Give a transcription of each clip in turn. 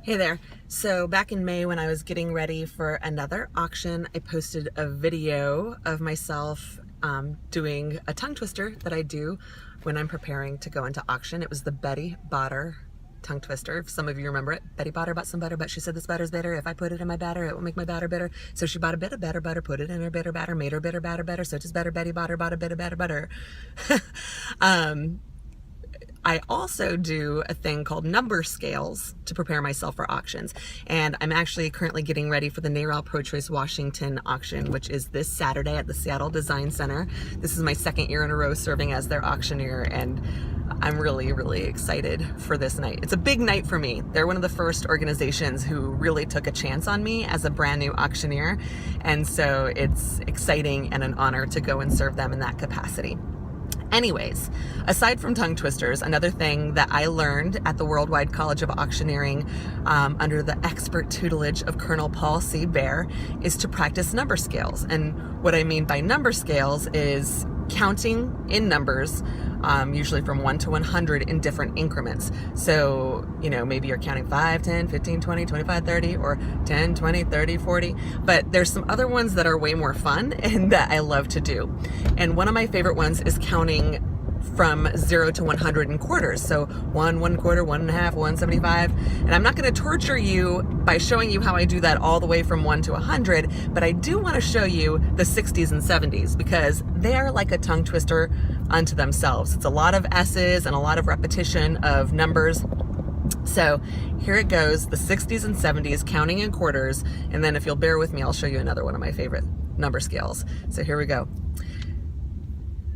Hey there. So back in May when I was getting ready for another auction, I posted a video of myself doing a tongue twister that I do when I'm preparing to go into auction. It was the Betty Botter tongue twister. If some of you remember it. Betty Botter bought some butter, but she said this butter's bitter. If I put it in my batter, it will make my batter bitter. So she bought a bit of better butter, put it in her bitter batter, made her bitter batter better. So does better Betty Botter bought a bit of better butter. I also do a thing called number scales to prepare myself for auctions. And I'm actually currently getting ready for the NARAL Pro Choice Washington auction, which is this Saturday at the Seattle Design Center. This is my second year in a row serving as their auctioneer, and I'm really, really excited for this night. It's a big night for me. They're one of the first organizations who really took a chance on me as a brand new auctioneer. And so it's exciting and an honor to go and serve them in that capacity. Anyways, aside from tongue twisters, another thing that I learned at the Worldwide College of Auctioneering under the expert tutelage of Colonel Paul C. Bear is to practice number scales. And what I mean by number scales is counting in numbers, usually from 1 to 100 in different increments. So, you know, maybe you're counting 5, 10, 15, 20, 25, 30, or 10, 20, 30, 40. But there's some other ones that are way more fun and that I love to do. And one of my favorite ones is counting from 0 to 100 in quarters. So 1, 1 quarter, 1 and a half, 175. And I'm not going to torture you by showing you how I do that all the way from 1 to 100, but I do want to show you the 60s and 70s because they are like a tongue twister unto themselves. It's a lot of S's and a lot of repetition of numbers. So here it goes, the 60s and 70s, counting in quarters. And then if you'll bear with me, I'll show you another one of my favorite number scales. So here we go.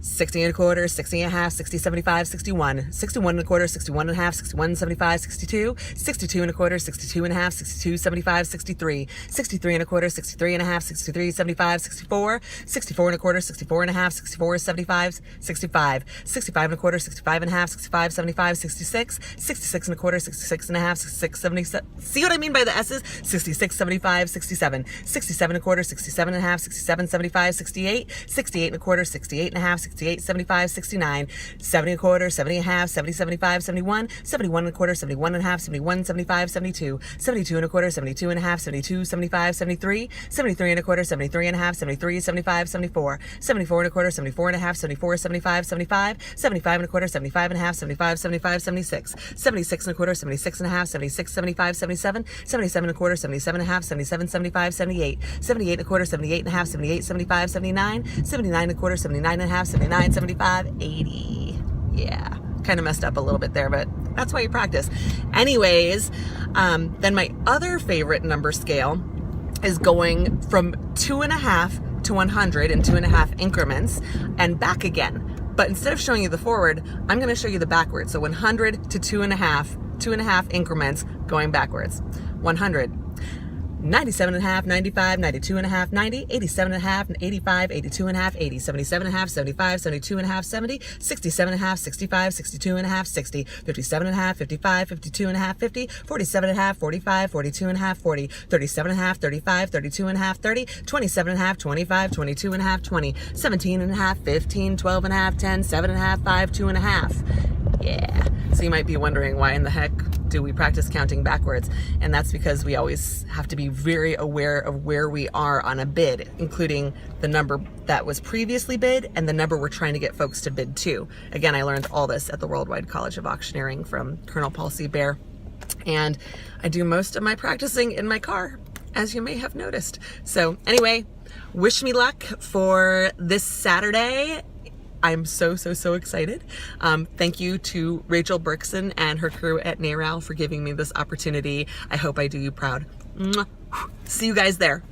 60 and a quarter, 60 and a half, 60, 75, 61, 61 and a quarter, 61 and a half, 61, 75, 62, 62 and a quarter, 62 and a half, 62, 75, 63, 63 and a quarter, 63 and a half, 63, 75, 64, 64 and a quarter, 64 and a half, 64, 75, 65, 65 and a quarter, 65 and a half, 65, 75, 66, 66 and a quarter, 66 and a half, 66, 77. See what I mean by the S's? 66, 75, 67, 67 and a quarter, 67 and a half, 67, 75, 68, 68 and a quarter, 68 and a half, 68, 75, 69, 70 and a quarter, 70 and a half, 70, 75, 71, 71 and a quarter, 71 and a half, 71, 75, 72, 72 and a quarter, 72 and a half, 72, 75, 73, 73 and a quarter, 73 and a half, 73, 75, 74, 74 and a quarter, 74 and a half, 74, 75, 75, 75 and a quarter, 75 and a half, 75, 75, 76, 76 and a quarter, 76 and a half, 76, 75, 77, 77 and a quarter, 77 and a half, 77, 75, 78, 78 and a quarter, 78 and a half, 78, 75, 79, 79 and a quarter, 79 and a half, 79, 75, 80. Yeah, kind of messed up a little bit there, but that's why you practice. Anyways, then my other favorite number scale is going from 2.5 to 100 in 2.5 increments and back again. But instead of showing you the forward, I'm going to show you the backwards. So 100 to 2.5 increments going backwards. 100. 97 and a half, 95, 92 and a half, 90, 87 and a half, 85, 82 and a half, 80, 77 and a half, 75, 72 and a half, 70, 67 and a half, 65, 62 and a half, 60, 57 and a half, 55, 52 and a half, 50, 47 and a half, 45, 42 and a half, 40, 37 and a half, 35, 32 and a half, 30, 27 and a half, 25, 22 and a half, 20, 17 and a half, 15, 12 and a half, 10, 7 and a half, 5, 2 and a half. Yeah. So you might be wondering why in the heck do we practice counting backwards? And that's because we always have to be very aware of where we are on a bid, including the number that was previously bid and the number we're trying to get folks to bid to. Again, I learned all this at the Worldwide College of Auctioneering from Colonel Paul C. Bear. And I do most of my practicing in my car, as you may have noticed. So anyway, wish me luck for this Saturday. I'm so excited. Thank you to Rachel Berkson and her crew at NARAL for giving me this opportunity. I hope I do you proud. Mwah. See you guys there.